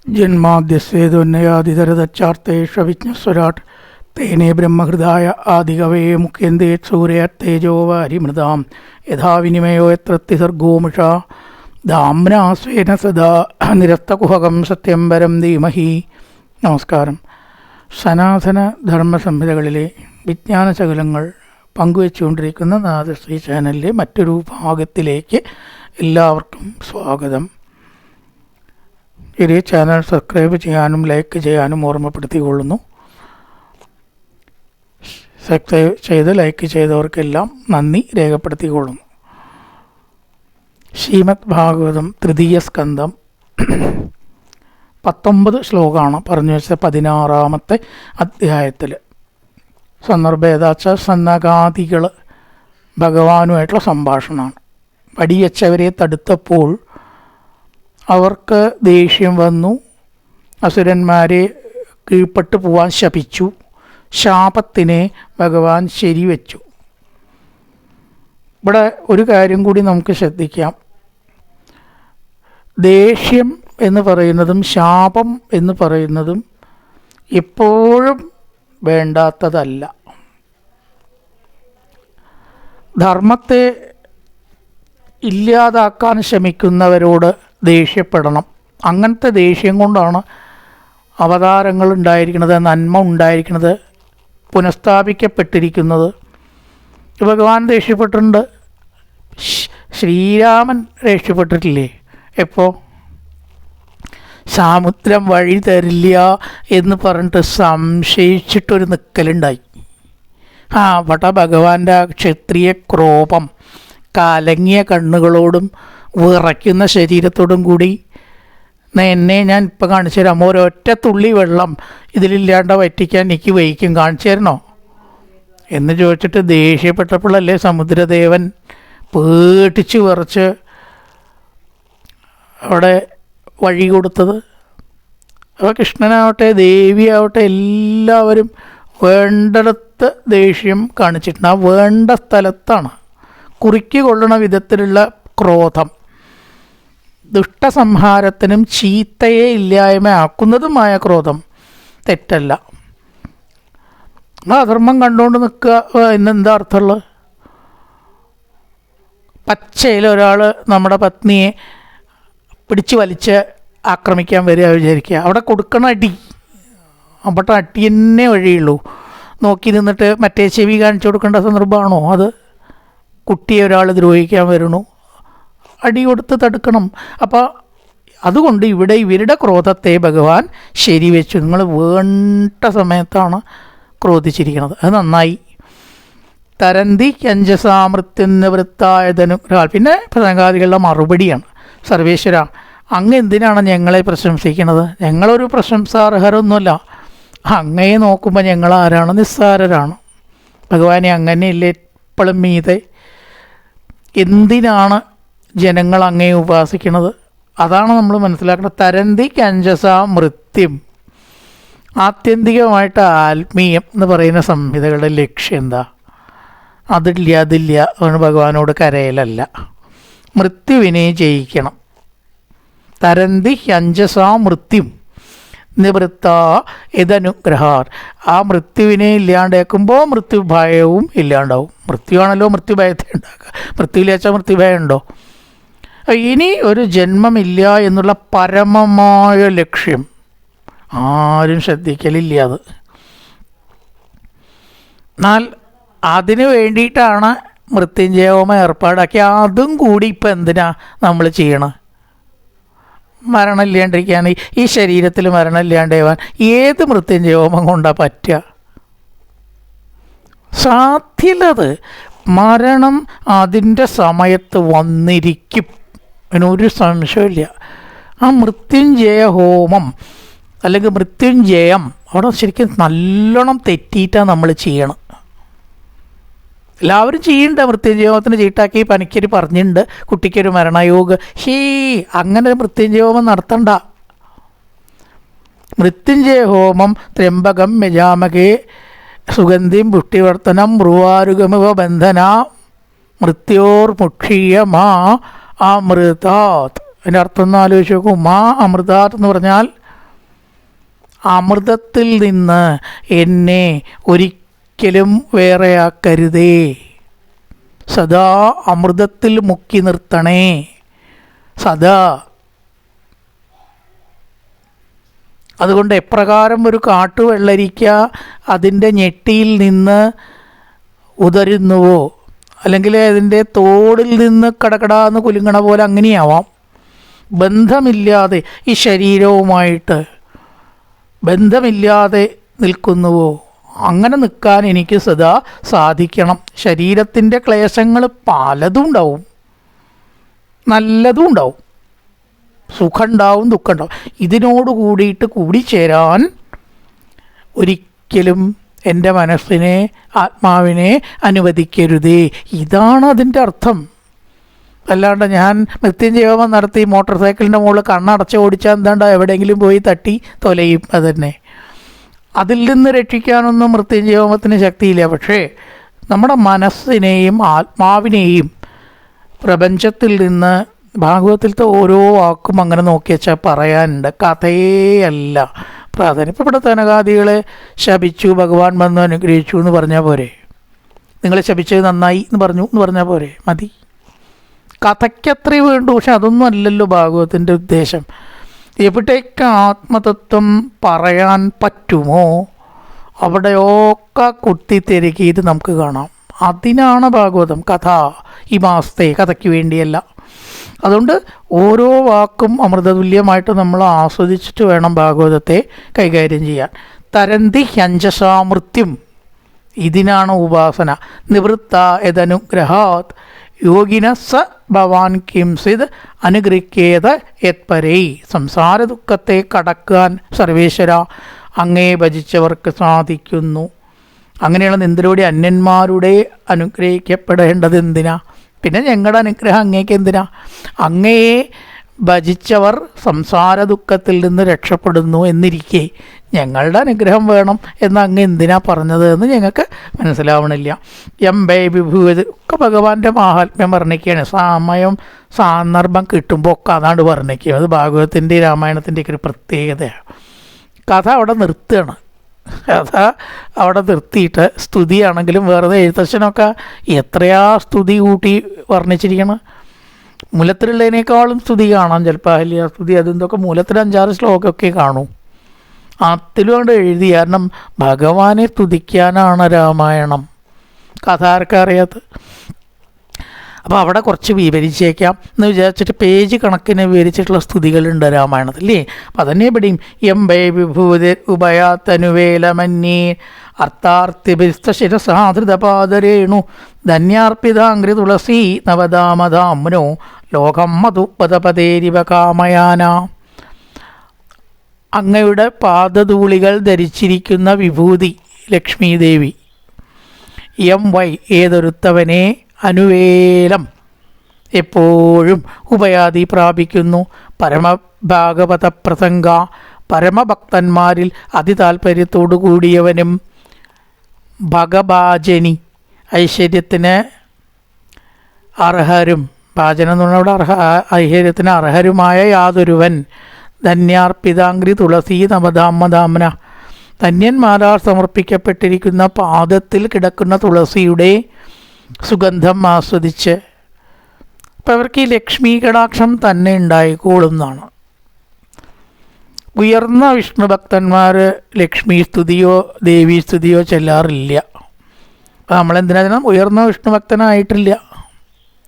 ജന്മാദ്യസ്യേതുന്നയാതിതരതച്ചാർത്തേഷവിജ്ഞസ്വരാട് തേനേ ബ്രഹ്മഹൃദായ ആദികവേ മുഖ്യന്തേ സൂര്യാത്തേജോ വാരിമൃതാം യഥാ വിനിമയോ യത്ര സർഗോമുഷാ ധാമ്നാ സ്വേന സദാ നിരസ്തകുഹകം സത്യം പരം ധീമഹി. നമസ്കാരം. സനാതന ധർമ്മസംഹിതകളിലെ വിജ്ഞാനശകലങ്ങൾ പങ്കുവെച്ചുകൊണ്ടിരിക്കുന്ന നാദശ്രീ ചാനലിലെ മറ്റൊരു ഭാഗത്തിലേക്ക് എല്ലാവർക്കും സ്വാഗതം. ഈ ചാനൽ സബ്സ്ക്രൈബ് ചെയ്യാനും ലൈക്ക് ചെയ്യാനും ഓർമ്മപ്പെടുത്തിക്കൊള്ളുന്നു. സബ്സ്ക്രൈബ് ചെയ്ത് ലൈക്ക് ചെയ്തവർക്കെല്ലാം നന്ദി രേഖപ്പെടുത്തിക്കൊള്ളുന്നു. ശ്രീമദ് ഭാഗവതം തൃതീയ സ്കന്ധം 19 ശ്ലോകമാണ് പറഞ്ഞു വെച്ച 16-ാമത്തെ അധ്യായത്തിൽ. സന്ദർഭേതാച്ച സന്നകാദികൾ ഭഗവാനുമായിട്ടുള്ള സംഭാഷണമാണ്. വടിവെച്ചവരെ തടുത്തപ്പോൾ അവർക്ക് ദേഷ്യം വന്നു. അസുരന്മാരെ കീഴ്പ്പെട്ട് പോവാൻ ശപിച്ചു. ശാപത്തിനെ ഭഗവാൻ ശരിവെച്ചു. ഇവിടെ ഒരു കാര്യം കൂടി നമുക്ക് ശ്രദ്ധിക്കാം. ദേഷ്യം എന്ന് പറയുന്നതും ശാപം എന്ന് പറയുന്നതും എപ്പോഴും വേണ്ടാത്തതല്ല. ധർമ്മത്തെ ഇല്ലാതാക്കാൻ ശ്രമിക്കുന്നവരോട് ദേഷ്യപ്പെടണം. അങ്ങനത്തെ ദേഷ്യം കൊണ്ടാണ് അവതാരങ്ങൾ ഉണ്ടായിരിക്കുന്നത്, നന്മ ഉണ്ടായിരിക്കുന്നത്, പുനഃസ്ഥാപിക്കപ്പെട്ടിരിക്കുന്നത്. ഭഗവാൻ ദേഷ്യപ്പെട്ടിട്ടുണ്ട്. ശ്രീരാമൻ ദേഷ്യപ്പെട്ടിട്ടില്ലേ? എപ്പോൾ? സമുദ്രം വഴി തരില്ല എന്ന് പറഞ്ഞിട്ട് സംശയിച്ചിട്ടൊരു നിൽക്കലുണ്ടായി. അവിടെ ഭഗവാന്റെ ക്ഷത്രിയ ക്രോപം കലങ്ങിയ കണ്ണുകളോടും വിറയ്ക്കുന്ന ശരീരത്തോടും കൂടി എന്നെ ഞാൻ ഇപ്പം കാണിച്ചു തരാം, ഒരൊറ്റ തുള്ളി വെള്ളം ഇതിലില്ലാണ്ട് വറ്റിക്കാൻ എനിക്ക് വഹിക്കും, കാണിച്ചു തരണോ എന്ന് ചോദിച്ചിട്ട് ദേഷ്യപ്പെട്ടപ്പോഴല്ലേ സമുദ്രദേവൻ പേടിച്ച് വിറച്ച് അവിടെ വഴി കൊടുത്തത്. അപ്പോൾ കൃഷ്ണനാവട്ടെ ദേവിയാവട്ടെ എല്ലാവരും വേണ്ടിടത്ത് ദേഷ്യം കാണിച്ചിട്ടുണ്ട്. ആ വേണ്ട സ്ഥലത്താണ്. കുറിക്ക് കൊള്ളണ വിധത്തിലുള്ള ക്രോധം ദുഷ്ടസംഹാരത്തിനും ചീത്തയെ ഇല്ലായ്മയാക്കുന്നതുമായ ക്രോധം തെറ്റല്ല. അധർമ്മം കണ്ടുകൊണ്ട് നിൽക്കുക എന്നെന്താ അർത്ഥമുള്ളത്? പച്ചയിൽ ഒരാൾ നമ്മുടെ പത്നിയെ പിടിച്ച് വലിച്ച് ആക്രമിക്കാൻ വരിക വിചാരിക്കുക. അവിടെ കൊടുക്കണ അടി, അവിടെ അടി തന്നെ വഴിയുള്ളൂ. നോക്കി നിന്നിട്ട് മറ്റേ ചെവി കാണിച്ചു കൊടുക്കേണ്ട സന്ദർഭമാണോ അത്? കുട്ടിയെ ഒരാൾ ദ്രോഹിക്കാൻ വരണു, അടി കൊടുത്ത് തടുക്കണം. അപ്പോൾ അതുകൊണ്ട് ഇവിടെ ഇവരുടെ ക്രോധത്തെ ഭഗവാൻ ശരിവെച്ചു. നിങ്ങൾ വേണ്ട സമയത്താണ് ക്രോധിച്ചിരിക്കുന്നത്, അത് നന്നായി. തരന്തി കഞ്ചസാമൃത്യവൃത്തായതനുഗ്രഹാൽ. പിന്നെ പ്രസംഗാദികളുടെ മറുപടിയാണ്. സർവേശ്വര, അങ്ങ് എന്തിനാണ് ഞങ്ങളെ പ്രശംസിക്കുന്നത്? ഞങ്ങളൊരു പ്രശംസാർഹരൊന്നുമല്ല. അങ്ങയെ നോക്കുമ്പോൾ ഞങ്ങൾ ആരാണ്? നിസ്സാരരാണ്. ഭഗവാനെ അങ്ങനെയല്ലേ എപ്പോഴും മീതെ. എന്തിനാണ് ജനങ്ങൾ അങ്ങയെ ഉപാസിക്കുന്നത്? അതാണ് നമ്മൾ മനസ്സിലാക്കുന്നത്. തരന്തി കഞ്ചസാ മൃത്യം. ആത്യന്തികമായിട്ട് ആത്മീയം എന്ന് പറയുന്ന സംഹിതകളുടെ ലക്ഷ്യം എന്താ? അതില്ല അതുകൊണ്ട് ഭഗവാനോട് കരയലല്ല, മൃത്യുവിനെ ജയിക്കണം. തരന്തി അഞ്ചസാ മൃത്യും നിവൃത്ത യദനുഗ്രഹാർ. ആ മൃത്യുവിനെ ഇല്ലാണ്ടാക്കുമ്പോൾ മൃത്യുഭയവും ഇല്ലാണ്ടാവും. മൃത്യുവാണല്ലോ മൃത്യുഭയത്തെ ഉണ്ടാക്കുക. മൃത്യുവില്ലാച്ചാൽ മൃത്യുഭയം ഉണ്ടോ? ഇനി ഒരു ജന്മമില്ല എന്നുള്ള പരമമായ ലക്ഷ്യം ആരും ശ്രദ്ധിക്കലില്ല. അത് എന്നാൽ അതിനു വേണ്ടിയിട്ടാണ് മൃത്യുഞ്ജയഹോമം ഏർപ്പാടാക്കി. അതും കൂടി ഇപ്പം എന്തിനാ നമ്മൾ ചെയ്യണം? മരണം ഇല്ലാണ്ടിരിക്കാൻ, ഈ ശരീരത്തിൽ മരണം ഇല്ലാണ്ടാവാൻ ഏത് മൃത്യുഞ്ജയഹോമം കൊണ്ടാണ് പറ്റുക? സാധ്യത. മരണം അതിൻ്റെ സമയത്ത് വന്നിരിക്കും, അതിനൊരു സംശയമില്ല. ആ മൃത്യുഞ്ജയ ഹോമം അല്ലെങ്കിൽ മൃത്യുഞ്ജയം അവിടെ ശരിക്കും നല്ലോണം തെറ്റിയിട്ടാണ് നമ്മൾ ചെയ്യണം. എല്ലാവരും ചെയ്യണ്ട. മൃത്യുഞ്ജയോമത്തിന് ചീട്ടാക്കി പനിക്കര് പറഞ്ഞിട്ടുണ്ട്, കുട്ടിക്കൊരു മരണയോഗ. അങ്ങനെ മൃത്യുഞ്ജയോമം നടത്തണ്ട. മൃത്യുഞ്ജയ ഹോമം ത്രയംബകം യജാമകേ സുഗന്ധിം പുഷ്ടിവർത്തനം മൃവാരുഗമിവ ബന്ധന മൃത്യോർമുക്ഷീയമാ അമൃതാത്. അതിൻ്റെ അർത്ഥം ഒന്ന് ആലോചിച്ച് നോക്കൂ. മാ അമൃതാത് എന്ന് പറഞ്ഞാൽ അമൃതത്തിൽ നിന്ന് എന്നെ ഒരിക്കലും വേറെയാക്കരുതേ. സദാ അമൃതത്തിൽ മുക്കി നിർത്തണേ. സദാ. അതുകൊണ്ട് എപ്രകാരം ഒരു കാട്ടുവെള്ളരിക്ക അതിൻ്റെ ഞെട്ടിയിൽ നിന്ന് ഉതരുന്നുവോ, അല്ലെങ്കിൽ അതിൻ്റെ തോടിൽ നിന്ന് കടകടാന്ന് കുലുങ്ങണ പോലെ അങ്ങനെയാവാം. ബന്ധമില്ലാതെ ഈ ശരീരവുമായിട്ട് ബന്ധമില്ലാതെ നിൽക്കുന്നുവോ, അങ്ങനെ നിൽക്കാൻ എനിക്ക് സദാ സാധിക്കണം. ശരീരത്തിൻ്റെ ക്ലേശങ്ങൾ പലതും ഉണ്ടാവും, നല്ലതും ഉണ്ടാവും, സുഖം ഉണ്ടാവും, ദുഃഖം ഉണ്ടാവും. ഇതിനോട് കൂടിയിട്ട് കൂടിച്ചേരാൻ ഒരിക്കലും എൻ്റെ മനസ്സിനെ, ആത്മാവിനെ അനുവദിക്കരുതേ. ഇതാണ് അതിൻ്റെ അർത്ഥം. അല്ലാണ്ട് ഞാൻ മൃത്യുഞ്ജയോമം നടത്തി മോട്ടോർ സൈക്കിളിൻ്റെ മുകളിൽ കണ്ണടച്ച് ഓടിച്ചാൽ എന്താണ്ട് എവിടെയെങ്കിലും പോയി തട്ടി തൊലയും. അതന്നെ. അതിൽ നിന്ന് രക്ഷിക്കാനൊന്നും മൃത്യുഞ്ജയോമത്തിന് ശക്തിയില്ല. പക്ഷേ നമ്മുടെ മനസ്സിനെയും ആത്മാവിനെയും പ്രപഞ്ചത്തിൽ നിന്ന്, ഭാഗവതത്തിലത്തെ ഓരോ വാക്കും അങ്ങനെ നോക്കി വെച്ചാൽ പറയാനുണ്ട്. കഥയേ അല്ല പ്രാധാന്യം. ഇപ്പോൾ ഇവിടെ തനകാദികളെ ശപിച്ചു, ഭഗവാൻ വന്ന് അനുഗ്രഹിച്ചു എന്ന് പറഞ്ഞാൽ പോരെ? നിങ്ങളെ ശപിച്ചത് നന്നായി എന്ന് പറഞ്ഞാൽ പോരെ? മതി. കഥയ്ക്കത്രേ വേണ്ടു. പക്ഷെ അതൊന്നും അല്ലല്ലോ ഭാഗവതത്തിൻ്റെ ഉദ്ദേശം. എവിടേക്ക് ആത്മതത്വം പറയാൻ പറ്റുമോ അവിടെയൊക്കെ കുത്തിത്തിരക്കിയിട്ട് നമുക്ക് കാണാം. അതിനാണ് ഭാഗവതം. കഥ ഈ മാസത്തെ കഥയ്ക്ക് വേണ്ടിയല്ല. അതുകൊണ്ട് ഓരോ വാക്കും അമൃതതുല്യമായിട്ട് നമ്മൾ ആസ്വദിച്ചിട്ട് വേണം ഭാഗവതത്തെ കൈകാര്യം ചെയ്യാൻ. തരന്തി ഹ്യഞ്ജസാമൃത്യം, ഇതിനാണ് ഉപാസന. നിവൃത്ത യദനുഗ്രഹാത് യോഗിന സ ഭവാൻ കിംസിത് അനുഗ്രഹിക്കേത യത്പരൈ. സംസാര ദുഃഖത്തെ കടക്കാൻ സർവേശ്വര അങ്ങേ ഭജിച്ചവർക്ക് സാധിക്കുന്നു. അങ്ങനെയുള്ള നിന്ദരോടെ അന്യന്മാരുടെ അനുഗ്രഹിക്കപ്പെടേണ്ടത് എന്തിനാ? പിന്നെ ഞങ്ങളുടെ അനുഗ്രഹം അങ്ങേക്ക് എന്തിനാ? അങ്ങയെ ഭജിച്ചവർ സംസാര ദുഃഖത്തിൽ നിന്ന് രക്ഷപ്പെടുന്നു എന്നിരിക്കെ ഞങ്ങളുടെ അനുഗ്രഹം വേണം എന്ന് അങ്ങ് എന്തിനാ പറഞ്ഞത് എന്ന് ഞങ്ങൾക്ക് മനസ്സിലാവണില്ല. വിഭൂതി ഒക്കെ ഭഗവാന്റെ മാഹാത്മ്യം വർണ്ണിക്കുകയാണ്. സമയം സന്ദർഭം കിട്ടുമ്പോൾ ഒക്കെ അതാണ്ട് വർണ്ണിക്കുക. അത് ഭാഗവതത്തിൻ്റെ രാമായണത്തിൻ്റെയൊക്കെ ഒരു പ്രത്യേകതയാണ്. കഥ അവിടെ നിർത്തുകയാണ്. കഥ അവിടെ നിർത്തിയിട്ട് സ്തുതിയാണെങ്കിലും വെറുതെ എഴുത്തച്ഛനൊക്കെ എത്രയാ സ്തുതി കൂട്ടി വർണ്ണിച്ചിരിക്കണം. മൂലത്തിലുള്ളതിനേക്കാളും സ്തുതി കാണാം. ചിലപ്പോൾ അഹല്യ സ്തുതി അതെന്തൊക്കെ മൂലത്തിൽ 5-6 ശ്ലോകമൊക്കെ കാണൂ. അതിലും കൊണ്ട് എഴുതി. കാരണം ഭഗവാനെ സ്തുതിക്കാനാണ് രാമായണം. കഥ ആർക്കാ അറിയാത്ത. അപ്പോൾ അവിടെ കുറച്ച് വിവരിച്ചേക്കാം എന്ന് വിചാരിച്ചിട്ട് പേജ് കണക്കിന് വിവരിച്ചിട്ടുള്ള സ്തുതികളുണ്ട് രാമായണത്തിൽ, അല്ലേ? അപ്പം അതന്നെ ഇവിടെയും വിഭൂതി ഉഭയാത്തനുവേലമന്യേ അർത്ഥാർത്ഥിഭിസ്തശിരസാധൃതപാദരേണു ധന്യാർപ്പിതാംഗ്രി തുളസീ നവദാമധാമ്നോ ലോകം മധുപദപതേരിവ കാമയാന. അങ്ങയുടെ പാദധൂളികൾ ധരിച്ചിരിക്കുന്ന വിഭൂതി ലക്ഷ്മീദേവി. ഏതൊരുത്തവനെ അനുവേലം എപ്പോഴും ഉപയാതി പ്രാപിക്കുന്നു. പരമഭാഗവത പ്രസംഗ, പരമഭക്തന്മാരിൽ അതിതാൽപര്യത്തോടു കൂടിയവനും ഭഗഭാജനി, ഐശ്വര്യത്തിന് അർഹരും, ഭാജനം എന്ന് പറഞ്ഞാൽ അവിടെ ഐശ്വര്യത്തിന് അർഹരുമായ യാതൊരുവൻ, ധന്യാർപ്പിതാംഗ്രി തുളസീ നവധാമധാമന, ധന്യന്മാരാൽ സമർപ്പിക്കപ്പെട്ടിരിക്കുന്ന പാദത്തിൽ കിടക്കുന്ന തുളസിയുടെ സുഗന്ധം ആസ്വദിച്ച്. അപ്പം അവർക്ക് ഈ ലക്ഷ്മീ കടാക്ഷം തന്നെ ഉണ്ടായിക്കോളും എന്നാണ്. ഉയർന്ന വിഷ്ണു ഭക്തന്മാർ ലക്ഷ്മി സ്തുതിയോ ദേവീ സ്തുതിയോ ചെല്ലാറില്ല. അപ്പം നമ്മളെന്തിനാ ഉയർന്ന വിഷ്ണു ഭക്തനായിട്ടില്ല,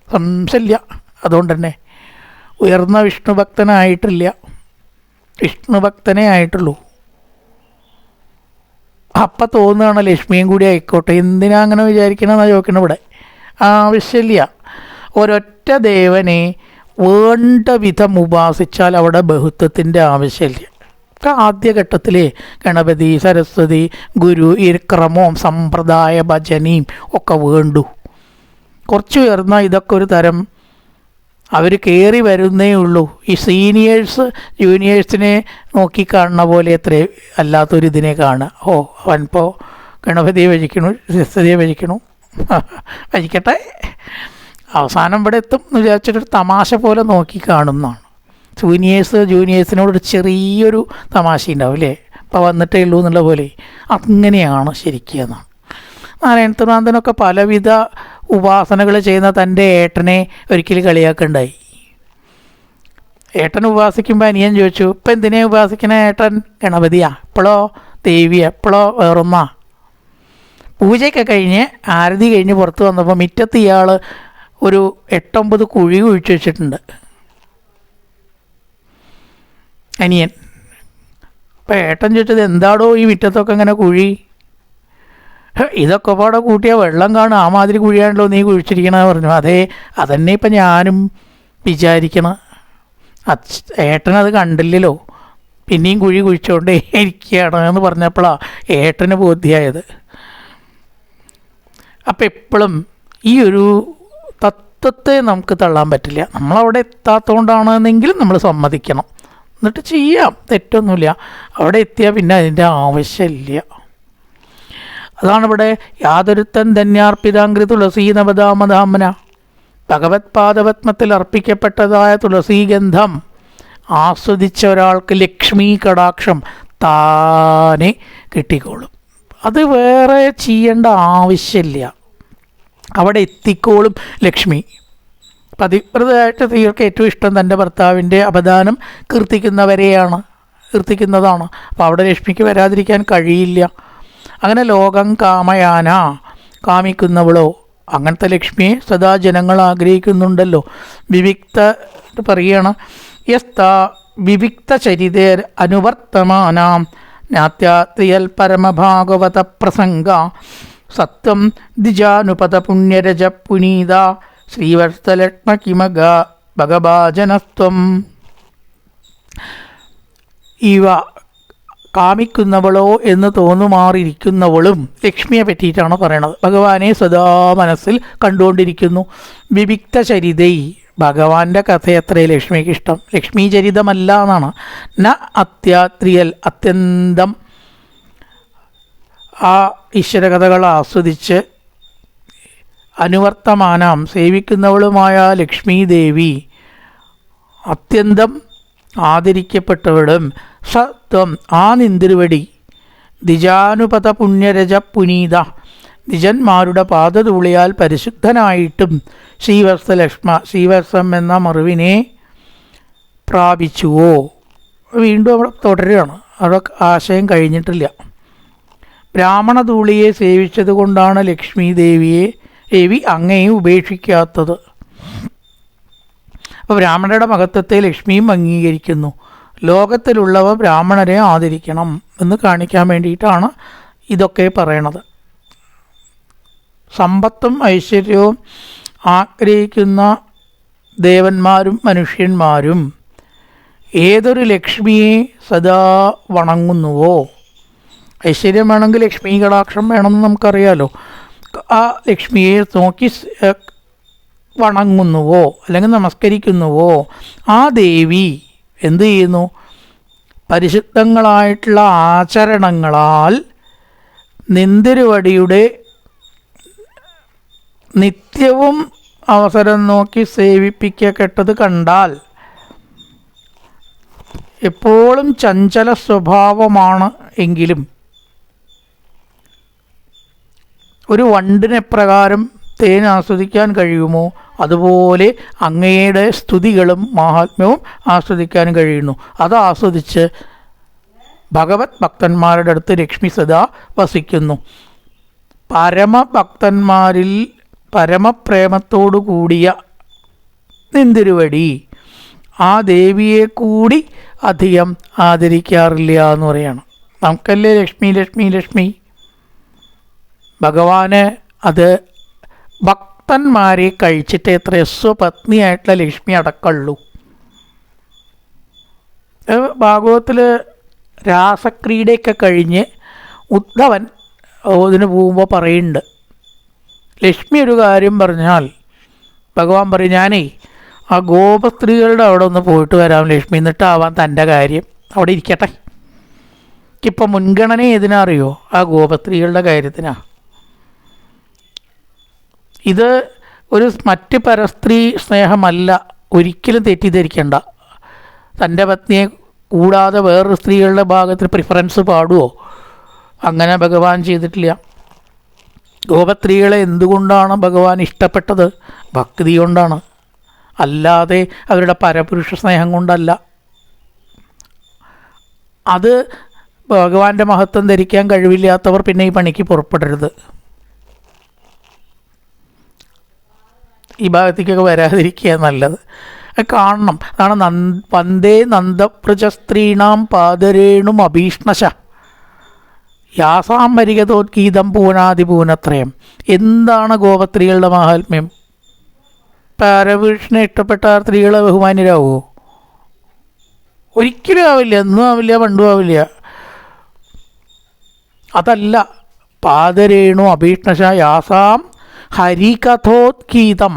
സംശയമില്ല. അതുകൊണ്ട് തന്നെ ഉയർന്ന വിഷ്ണു ഭക്തനായിട്ടില്ല, വിഷ്ണു ഭക്തനേ ആയിട്ടുള്ളൂ. അപ്പം തോന്നുകയാണ് ലക്ഷ്മിയും കൂടി ആയിക്കോട്ടെ. എന്തിനാ അങ്ങനെ വിചാരിക്കണമെന്നാണ് ചോദിക്കണം ഇവിടെ. ആവശ്യമില്ല. ഒരൊറ്റ ദേവനെ വേണ്ട വിധം ഉപാസിച്ചാൽ അവിടെ ബഹുത്വത്തിൻ്റെ ആവശ്യമില്ല. ആദ്യഘട്ടത്തിൽ ഗണപതി, സരസ്വതി, ഗുരു, ഈ ക്രമവും സമ്പ്രദായ ഭജനയും ഒക്കെ വേണ്ടു. കുറച്ച് ഉയർന്ന ഇതൊക്കെ ഒരു തരം അവർ കയറി വരുന്നേ ഉള്ളൂ. ഈ സീനിയേഴ്സ് ജൂനിയേഴ്സിനെ നോക്കിക്കാണുന്ന പോലെ എത്ര അല്ലാത്തൊരിതിനെ കാണുക. അവനിപ്പോൾ ഗണപതിയെ ഭജിക്കണു, സരസ്വതിയെ ഭജിക്കണു, ഭജിക്കട്ടെ, അവസാനം ഇവിടെ എത്തും എന്ന് വിചാരിച്ചിട്ടൊരു തമാശ പോലെ നോക്കി കാണുന്നതാണ്. ജൂനിയേഴ്സിനോടൊരു ചെറിയൊരു തമാശ ഉണ്ടാവും, അല്ലേ? ഇപ്പം വന്നിട്ടേ ഉള്ളൂ എന്നുള്ള പോലെ അങ്ങനെയാണ് ശരിക്കെന്നാണ്. നാരായണത്തുനാഥനൊക്കെ പലവിധ ഉപാസനകൾ ചെയ്യുന്ന തൻ്റെ ഏട്ടനെ ഒരിക്കൽ കളിയാക്കുണ്ടായി. ഏട്ടൻ ഉപാസിക്കുമ്പോൾ അനിയൻ ചോദിച്ചു, ഇപ്പം എന്തിനാ ഉപാസിക്കണ ഏട്ടൻ? ഗണപതിയാ? എപ്പോഴോ ദേവിയാ? എപ്പോഴോ വേറൊന്നാ? പൂജയൊക്കെ കഴിഞ്ഞ് ആരതി കഴിഞ്ഞ് പുറത്ത് വന്നപ്പോൾ മുറ്റത്ത് ഇയാൾ ഒരു 8-9 കുഴി കുഴിച്ചു വെച്ചിട്ടുണ്ട് അനിയൻ. അപ്പം ഏട്ടൻ ചോദിച്ചത്, എന്താടോ ഈ മുറ്റത്തൊക്കെ ഇങ്ങനെ കുഴി? ഇതൊക്കെ പാടെ കൂട്ടിയാൽ വെള്ളം കാണും, ആ മാതിരി കുഴിയാണല്ലോ നീ കുഴിച്ചിരിക്കണമെന്ന് പറഞ്ഞു. അതേ, അതന്നെ ഇപ്പം ഞാനും വിചാരിക്കണം. ഏട്ടനത് കണ്ടില്ലല്ലോ, പിന്നെയും കുഴി കുഴിച്ചുകൊണ്ടേ ഇരിക്കുകയാണ് എന്ന് പറഞ്ഞപ്പോഴാണ് ഏട്ടന് ബോധ്യമായത്. അപ്പം എപ്പോഴും ഈ ഒരു തത്വത്തെ നമുക്ക് തള്ളാൻ പറ്റില്ല. നമ്മളവിടെ എത്താത്തതുകൊണ്ടാണെന്നെങ്കിലും നമ്മൾ സമ്മതിക്കണം, എന്നിട്ട് ചെയ്യാം, തെറ്റൊന്നുമില്ല. അവിടെ എത്തിയാൽ പിന്നെ അതിൻ്റെ ആവശ്യമില്ല. അതാണ് ഇവിടെ യാതൊരുത്തൻ ധന്യാർപ്പിതാംഗ്രി തുളസീ നവതാമധാമന, ഭഗവത് പാദപത്മത്തിൽ അർപ്പിക്കപ്പെട്ടതായ തുളസീഗന്ധം ആസ്വദിച്ച ഒരാൾക്ക് ലക്ഷ്മി കടാക്ഷം താനെ കിട്ടിക്കോളും. അത് വേറെ ചെയ്യേണ്ട ആവശ്യമില്ല, അവിടെ എത്തിക്കോളും ലക്ഷ്മി. പതിവ്രതയായിട്ട് സ്ത്രീകൾക്ക് ഏറ്റവും ഇഷ്ടം തൻ്റെ ഭർത്താവിൻ്റെ അപദാനം കീർത്തിക്കുന്നതാണ്. അപ്പോൾ അവിടെ ലക്ഷ്മിക്ക് വരാതിരിക്കാൻ കഴിയില്ല. അങ്ങനെ ലോകം കാമയാന, കാമിക്കുന്നവളോ, അങ്ങനത്തെ ലക്ഷ്മിയെ സദാ ജനങ്ങൾ ആഗ്രഹിക്കുന്നുണ്ടല്ലോ. വിവിക്ത പറയുകയാണ്, യസ്താ വിവിക്ത ചരിതേർ അനുവർത്തമാനാം നാത്യാത്രിയൽ പരമഭാഗവത പ്രസംഗ സത്വം ദ്വിജാനുപത പുണ്യരജ പുനീത ശ്രീവത്സലക്ഷ്മ കിമഗ ഭഗഭാജനസ്ത്വം. ഇവ കാമിക്കുന്നവളോ എന്ന് തോന്നുമാറിയിരിക്കുന്നവളും ലക്ഷ്മിയെ പറ്റിയിട്ടാണ് പറയണത്. ഭഗവാനെ സദാ മനസ്സിൽ കണ്ടുകൊണ്ടിരിക്കുന്നു. വിവിക്ത ചരിതൈ, ഭഗവാന്റെ കഥയത്രേ ലക്ഷ്മിക്ക് ഇഷ്ടം. ലക്ഷ്മി ചരിതമല്ല എന്നാണ്. ന അത്യാത്രിയൽ, അത്യന്തം ആ ഈശ്വരകഥകൾ ആസ്വദിച്ച് അനുവർത്തമാനം സേവിക്കുന്നവളുമായ ലക്ഷ്മി ദേവി അത്യന്തം ആദരിക്കപ്പെട്ടവളും സത്വം ആ നിന്തിരുവടി ദ്വിജാനുപത പുണ്യരജ പുനീത, ദ്വിജന്മാരുടെ പാദധൂളിയാൽ പരിശുദ്ധനായിട്ടും ശ്രീവത്സം എന്ന മറുവിനെ പ്രാപിച്ചുവോ. വീണ്ടും അവിടെ തുടരുകയാണ്, അവിടെ ആശയം കഴിഞ്ഞിട്ടില്ല. ബ്രാഹ്മണധൂളിയെ സേവിച്ചത് കൊണ്ടാണ് ലക്ഷ്മി ദേവി അങ്ങയെ ഉപേക്ഷിക്കാത്തത്. അപ്പോൾ ബ്രാഹ്മണരുടെ മഹത്വത്തെ ലക്ഷ്മിയും അംഗീകരിക്കുന്നു. ലോകത്തിലുള്ളവ ബ്രാഹ്മണരെ ആദരിക്കണം എന്ന് കാണിക്കാൻ വേണ്ടിയിട്ടാണ് ഇതൊക്കെ പറയണത്. സമ്പത്തും ഐശ്വര്യവും ആഗ്രഹിക്കുന്ന ദേവന്മാരും മനുഷ്യന്മാരും ഏതൊരു ലക്ഷ്മിയെ സദാ വണങ്ങുന്നുവോ, ഐശ്വര്യം വേണമെങ്കിൽ ലക്ഷ്മി കടാക്ഷം വേണമെന്ന് നമുക്കറിയാലോ, ആ ലക്ഷ്മിയെ നോക്കി വണങ്ങുന്നുവോ അല്ലെങ്കിൽ നമസ്കരിക്കുന്നുവോ, ആ ദേവി എന്തു ചെയ്യുന്നു? പരിശുദ്ധങ്ങളായിട്ടുള്ള ആചരണങ്ങളാൽ നിന്തിരുവടിയുടെ നിത്യവും അവസരം നോക്കി സേവിപ്പിക്കപ്പെട്ടത് കണ്ടാൽ, എപ്പോഴും ചഞ്ചല സ്വഭാവമാണ് എങ്കിലും ഒരു വണ്ടിന് എപ്രകാരം തേൻ ആസ്വദിക്കാൻ കഴിയുമോ അതുപോലെ അങ്ങയുടെ സ്തുതികളും മാഹാത്മ്യവും ആസ്വദിക്കാൻ കഴിയുന്നു. അത് ആസ്വദിച്ച് ഭഗവത് ഭക്തന്മാരുടെ അടുത്ത് ലക്ഷ്മി സദാ വസിക്കുന്നു. പരമഭക്തന്മാരിൽ പരമപ്രേമത്തോടു കൂടിയ നിന്തിരുവടി ആ ദേവിയെ കൂടി അധികം ആദരിക്കാറില്ല എന്ന് പറയാണ്. നമുക്കല്ലേ ലക്ഷ്മി ലക്ഷ്മി ലക്ഷ്മി. ഭഗവാന് അത് ഭക്തന്മാരെ കഴിച്ചിട്ട് എത്ര സ്വപത്നിയായിട്ടുള്ള ലക്ഷ്മി അടക്കമുള്ളൂ. ഭാഗവതത്തിൽ രാസക്രീഡയൊക്കെ കഴിഞ്ഞ് ഉദ്ധവൻ ഇതിന് പോകുമ്പോൾ പറയുന്നുണ്ട്, ലക്ഷ്മി ഒരു കാര്യം പറഞ്ഞാൽ ഭഗവാൻ പറയും, ഞാനേ ആ ഗോപസ്ത്രീകളുടെ അവിടെ ഒന്ന് പോയിട്ട് വരാം ലക്ഷ്മി, എന്നിട്ടാവാൻ തൻ്റെ കാര്യം അവിടെ ഇരിക്കട്ടെ. എനിക്കിപ്പോൾ മുൻഗണന ഏതിനാ അറിയോ? ആ ഗോപസ്ത്രീകളുടെ കാര്യത്തിനാ. ഇത് ഒരു മറ്റ് പരസ്ത്രീ സ്നേഹമല്ല, ഒരിക്കലും തെറ്റിദ്ധരിക്കേണ്ട. തൻ്റെ പത്നിയെ കൂടാതെ വേറൊരു സ്ത്രീകളുടെ ഭാഗത്തിന് പ്രിഫറൻസ് പാടുമോ? അങ്ങനെ ഭഗവാൻ ചെയ്തിട്ടില്ല. ഗോപസ്ത്രീകളെ എന്തുകൊണ്ടാണ് ഭഗവാൻ ഇഷ്ടപ്പെട്ടത്? ഭക്തി കൊണ്ടാണ്, അല്ലാതെ അവരുടെ പരപുരുഷ സ്നേഹം കൊണ്ടല്ല. അത് ഭഗവാന്റെ മഹത്വം ധരിക്കാൻ കഴിവില്ലാത്തവർ പിന്നെ ഈ പണിക്ക് പുറപ്പെടരുത്. ഈ ഭാഗത്തേക്കൊക്കെ വരാതിരിക്കുക നല്ലത്. അത് കാണണം. അതാണ് വന്ദേ നന്ദപ്രജസ്ത്രീണാം പാദരേണും അഭീഷ്ണശ യാസാം വരികതോദ്ഗീതം പൂനാതിപൂനത്രയം. എന്താണ് ഗോപസ്ത്രീകളുടെ മാഹാത്മ്യം? പരപുരുഷനെ ഇഷ്ടപ്പെട്ട സ്ത്രീകളെ ബഹുമാന്യരാകുമോ? ഒരിക്കലും ആവില്ല, എന്നും ആവില്ല, പണ്ടും ആവില്ല. അതല്ല, പാദരേണു അഭീഷ്ണശ യാസാം ഹരികഥോദ്ഗീതം.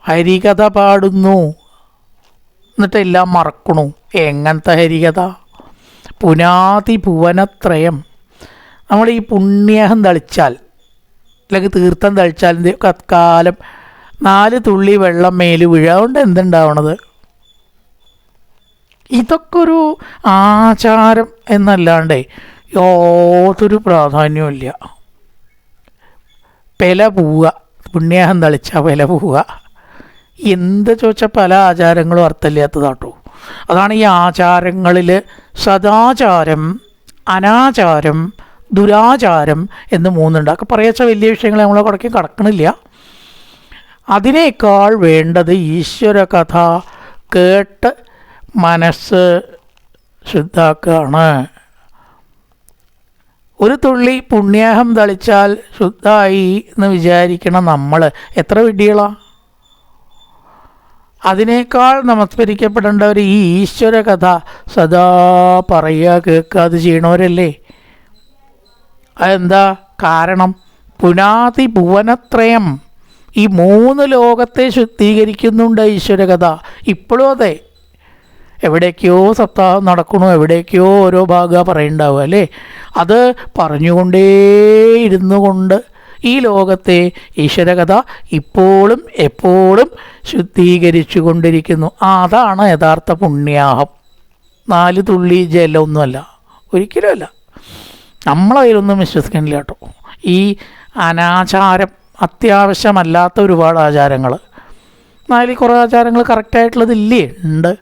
ഹരികഥ പാടുന്നു, എന്നിട്ട് എല്ലാം മറക്കണു. എങ്ങനത്തെ ഹരികഥ? പുനാതിഭുവനത്രയം. നമ്മൾ ഈ പുണ്യഹം തളിച്ചാൽ, അല്ലെങ്കിൽ തീർത്ഥം തളിച്ചാൽ കാലം 4 തുള്ളി വെള്ളം മേല് വീഴുക. അതുകൊണ്ട് എന്തുണ്ടാവണത്? ഇതൊക്കെ ഒരു ആചാരം എന്നല്ലാണ്ട് യാതൊരു പ്രാധാന്യമില്ല. വില പോവുക, പുണ്യാഹം തളിച്ചാൽ വില പോവുക. എന്ത് ചോദിച്ചാൽ പല ആചാരങ്ങളും അർത്ഥമില്ലാത്തതാട്ടോ. അതാണ് ഈ ആചാരങ്ങളിൽ സദാചാരം, അനാചാരം, ദുരാചാരം എന്ന് 3 ഉണ്ട്. അതൊക്കെ പറയാച്ച വലിയ വിഷയങ്ങൾ നമ്മളെ കുടക്കി കടക്കണില്ല. അതിനേക്കാൾ വേണ്ടത് ഈശ്വര കഥ കേട്ട് മനസ്സ് ശുദ്ധാക്കുകയാണ്. ഒരു തുള്ളി പുണ്യാഹം തളിച്ചാൽ ശുദ്ധമായി എന്ന് വിചാരിക്കണം നമ്മൾ. എത്ര വിഡ്ഢികളാണ്! അതിനേക്കാൾ നമസ്കരിക്കപ്പെടേണ്ടവർ ഈ ഈശ്വര കഥ സദാ പറയുക, കേൾക്കുക, അത് ചെയ്യണവരല്ലേ. അതെന്താ കാരണം? പുനാതി ഭുവനത്രയം, ഈ 3 ലോകത്തെ ശുദ്ധീകരിക്കുന്നുണ്ട് ഈശ്വര കഥ. ഇപ്പോഴും അതെ. എവിടേക്കോ സപ്താഹം നടക്കണു, എവിടേക്കോ ഓരോ ഭാഗം പറയുന്നുണ്ടാവുക അല്ലേ. അത് പറഞ്ഞുകൊണ്ടേയിരുന്നു കൊണ്ട് ഈ ലോകത്തെ ഈശ്വരകഥ ഇപ്പോഴും എപ്പോഴും ശുദ്ധീകരിച്ചു കൊണ്ടിരിക്കുന്നു. അതാണ് യഥാർത്ഥ പുണ്യാഹം. 4 തുള്ളി ജലമൊന്നുമല്ല, ഒരിക്കലുമല്ല. നമ്മളതിലൊന്നും വിശ്വസിക്കുന്നില്ല കേട്ടോ. ഈ അനാചാരം, അത്യാവശ്യമല്ലാത്ത ഒരുപാട് ആചാരങ്ങൾ, അതിൽ കുറേ ആചാരങ്ങൾ കറക്റ്റായിട്ടുള്ളതില്ലേ? ഉണ്ട്.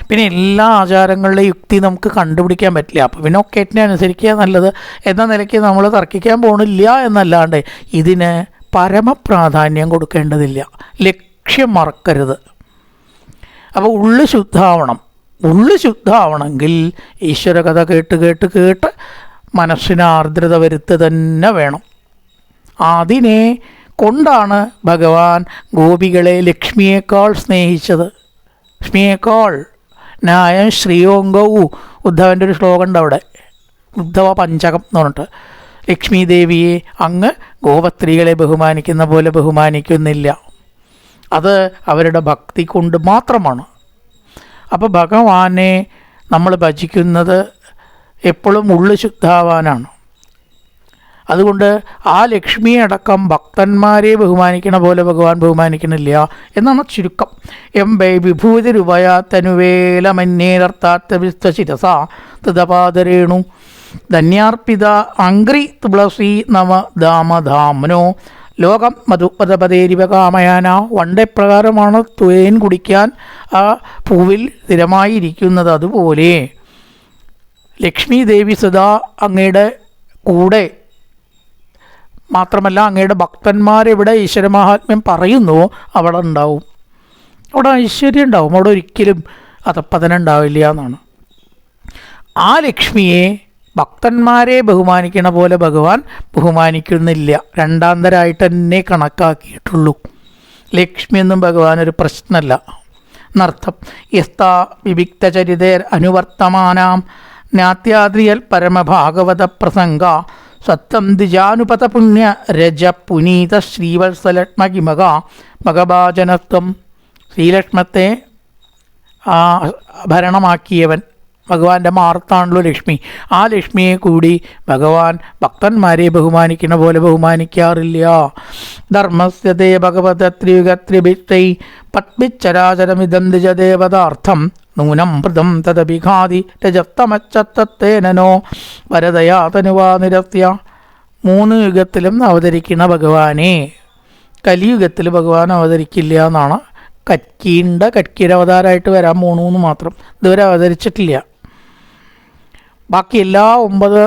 പിന്നെ എല്ലാ ആചാരങ്ങളുടെ യുക്തി നമുക്ക് കണ്ടുപിടിക്കാൻ പറ്റില്ല. അപ്പോൾ പിന്നെ ഒക്കേറ്റിനെ അനുസരിക്കുക നല്ലത് എന്ന നിലയ്ക്ക് നമ്മൾ തർക്കിക്കാൻ പോകണില്ല എന്നല്ലാണ്ട് ഇതിന് പരമപ്രാധാന്യം കൊടുക്കേണ്ടതില്ല. ലക്ഷ്യം മറക്കരുത്. അപ്പോൾ ഉള്ളു ശുദ്ധാവണം. ഉള്ളു ശുദ്ധമാവണമെങ്കിൽ ഈശ്വര കഥ കേട്ട് കേട്ട് കേട്ട് മനസ്സിന് ആർദ്രത വരുത്തുക തന്നെ വേണം. അതിനെ കൊണ്ടാണ് ഭഗവാൻ ഗോപികളെ ലക്ഷ്മിയേക്കാൾ സ്നേഹിച്ചത്. ലക്ഷ്മിയേക്കാൾ ന്യായം ശ്രീയോങ്കവും. ഉദ്ധവൻ്റെ ഒരു ശ്ലോകം ഉണ്ട് അവിടെ, ഉദ്ധവ പഞ്ചകം എന്ന് പറഞ്ഞിട്ട്. ലക്ഷ്മി ദേവിയെ അങ്ങ് ഗോപസ്ത്രീകളെ ബഹുമാനിക്കുന്ന പോലെ ബഹുമാനിക്കുന്നില്ല. അത് അവരുടെ ഭക്തി കൊണ്ട് മാത്രമാണ്. അപ്പോൾ ഭഗവാനെ നമ്മൾ ഭജിക്കുന്നത് എപ്പോഴും ഉള്ളു ശുദ്ധാവാനാണ്. അതുകൊണ്ട് ആ ലക്ഷ്മിയെ അടക്കം ഭക്തന്മാരെ ബഹുമാനിക്കണ പോലെ ഭഗവാൻ ബഹുമാനിക്കണില്ല എന്നാണ് ചുരുക്കം. എംബൈ വിഭൂതിരുപയ തനുവേലമന്യേരർത്ഥാർത്ഥവിസ്തശിരസ തൃതപാദരേണു ധന്യാർപ്പിത അങ്ക്രി തുളസി നമ ധാമധാമനോ ലോകം മധുപദപതേരിവ കാമയാന. വണ്ടേ പ്രകാരമാണ് തേൻ കുടിക്കാൻ ആ പൂവിൽ സ്ഥിരമായിരിക്കുന്നത്. അതുപോലെ ലക്ഷ്മി ദേവി സദാ അങ്ങയുടെ കൂടെ മാത്രമല്ല, അങ്ങയുടെ ഭക്തന്മാരെവിടെ ഈശ്വരമാഹാത്മ്യം പറയുന്നു അവിടെ ഉണ്ടാവും, അവിടെ ഐശ്വര്യം ഉണ്ടാവും, അവിടെ ഒരിക്കലും അധപ്പതനം ഉണ്ടാവില്ല എന്നാണ്. ആ ലക്ഷ്മിയെ ഭക്തന്മാരെ ബഹുമാനിക്കണ പോലെ ഭഗവാൻ ബഹുമാനിക്കുന്നില്ല. രണ്ടാന്തരായിട്ട് തന്നെ കണക്കാക്കിയിട്ടുള്ളൂ. ലക്ഷ്മിയൊന്നും ഭഗവാൻ ഒരു പ്രശ്നമല്ല എന്നർത്ഥം. യസ്താ വിവിക്തചരിതേർ അനുവർത്തമാനാം നാത്യാദ്രിയൽ പരമഭാഗവത പ്രസംഗ സത്യം ദ്വിജാനുപത പുണ്യ രജ പുനീത ശ്രീവത്സലക്ഷ്മകിമക മകഭാജനത്വം. ശ്രീലക്ഷ്മത്തെ ഭരണമാക്കിയവൻ ഭഗവാന്റെ മാറത്താണല്ലോ ലക്ഷ്മി. ആ ലക്ഷ്മിയെ കൂടി ഭഗവാൻ ഭക്തന്മാരെ ബഹുമാനിക്കുന്ന പോലെ ബഹുമാനിക്കാറില്ല. ധർമ്മസ്യതേ ഭഗവതത്രിയുഗത്രിഭിഷ്ടൈ പത്മിച്ചരാചരമിതം ദ്വിജദേവതാർത്ഥം നൂനം മൃതം തദഭിഘാതി രജത്തമച്ചത്തേനോ വരദയാ തനുവാ നിരത്യ. 3 യുഗത്തിലും അവതരിക്കുന്ന ഭഗവാനെ കലിയുഗത്തിൽ ഭഗവാൻ അവതരിക്കില്ല എന്നാണ്. കറ്റ്കിയുടെ അവതാരമായിട്ട് വരാൻ പോണൂന്ന് മാത്രം, ഇതുവരെ അവതരിച്ചിട്ടില്ല. ബാക്കി എല്ലാ 9,